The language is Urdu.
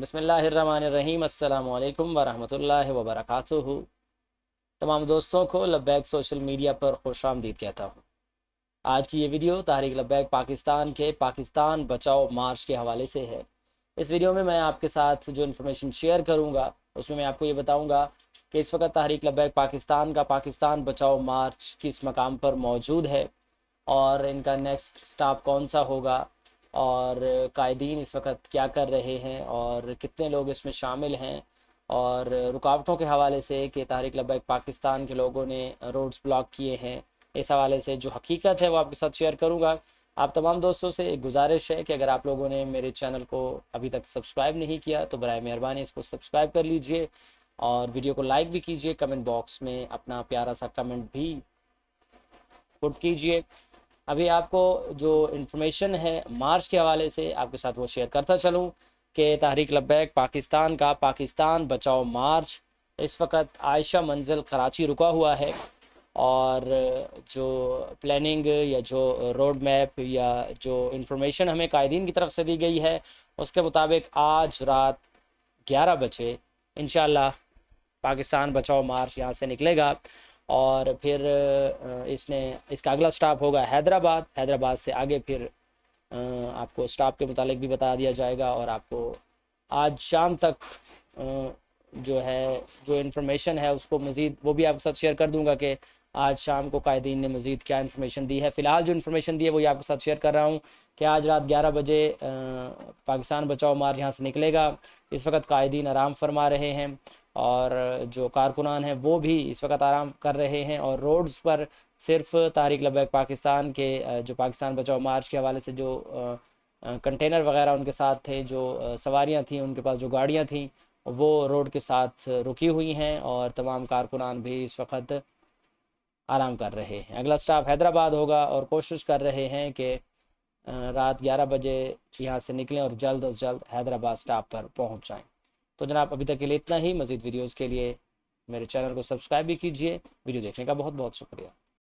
بسم اللہ الرحمن الرحیم۔ السلام علیکم ورحمۃ اللہ وبرکاتہ۔ تمام دوستوں کو لبیک سوشل میڈیا پر خوش آمدید کہتا ہوں۔ آج کی یہ ویڈیو تحریک لبیک پاکستان کے پاکستان بچاؤ مارچ کے حوالے سے ہے۔ اس ویڈیو میں آپ کے ساتھ جو انفارمیشن شیئر کروں گا اس میں آپ کو یہ بتاؤں گا کہ اس وقت تحریک لبیک پاکستان کا پاکستان بچاؤ مارچ کس مقام پر موجود ہے اور ان کا نیکسٹ سٹاپ کون سا ہوگا، اور قائدین اس وقت کیا کر رہے ہیں اور کتنے لوگ اس میں شامل ہیں، اور رکاوٹوں کے حوالے سے کہ تحریک لبیک پاکستان کے لوگوں نے روڈز بلاک کیے ہیں، اس حوالے سے جو حقیقت ہے وہ آپ کے ساتھ شیئر کروں گا۔ آپ تمام دوستوں سے ایک گزارش ہے کہ اگر آپ لوگوں نے میرے چینل کو ابھی تک سبسکرائب نہیں کیا تو برائے مہربانی اس کو سبسکرائب کر لیجئے اور ویڈیو کو لائک بھی کیجئے، کمنٹ باکس میں اپنا پیارا سا کمنٹ بھی پٹ کیجئے۔ ابھی آپ کو جو انفارمیشن ہے مارچ کے حوالے سے آپ کے ساتھ وہ شیئر کرتا چلوں کہ تحریک لبیک پاکستان کا پاکستان بچاؤ مارچ اس وقت عائشہ منزل کراچی رکا ہوا ہے، اور جو پلاننگ یا جو روڈ میپ یا جو انفارمیشن ہمیں قائدین کی طرف سے دی گئی ہے اس کے مطابق آج رات 11 بجے انشاءاللہ پاکستان بچاؤ مارچ یہاں سے نکلے گا، اور پھر اس کا اگلا سٹاپ ہوگا حیدرآباد سے آگے پھر آپ کو سٹاپ کے متعلق بھی بتا دیا جائے گا، اور آپ کو آج شام تک جو ہے جو انفارمیشن ہے اس کو مزید وہ بھی آپ کے ساتھ شیئر کر دوں گا کہ آج شام کو قائدین نے مزید کیا انفارمیشن دی ہے۔ فی الحال جو انفارمیشن دی ہے وہ آپ کے ساتھ شیئر کر رہا ہوں کہ آج رات 11 بجے پاکستان بچاؤ مارچ یہاں سے نکلے گا۔ اس وقت قائدین آرام فرما رہے ہیں اور جو کارکنان ہیں وہ بھی اس وقت آرام کر رہے ہیں، اور روڈز پر صرف تحریک لبیک پاکستان کے جو پاکستان بچاؤ مارچ کے حوالے سے جو کنٹینر وغیرہ ان کے ساتھ تھے، جو سواریاں تھیں ان کے پاس، جو گاڑیاں تھیں وہ روڈ کے ساتھ رکی ہوئی ہیں، اور تمام کارکنان بھی اس وقت آرام کر رہے ہیں۔ اگلا سٹاپ حیدرآباد ہوگا اور کوشش کر رہے ہیں کہ رات 11 بجے یہاں سے نکلیں اور جلد از جلد حیدرآباد سٹاپ پر پہنچ جائیں۔ تو جناب ابھی تک کے لیے اتنا ہی۔ مزید ویڈیوز کے لیے میرے چینل کو سبسکرائب بھی کیجئے۔ ویڈیو دیکھنے کا بہت بہت شکریہ۔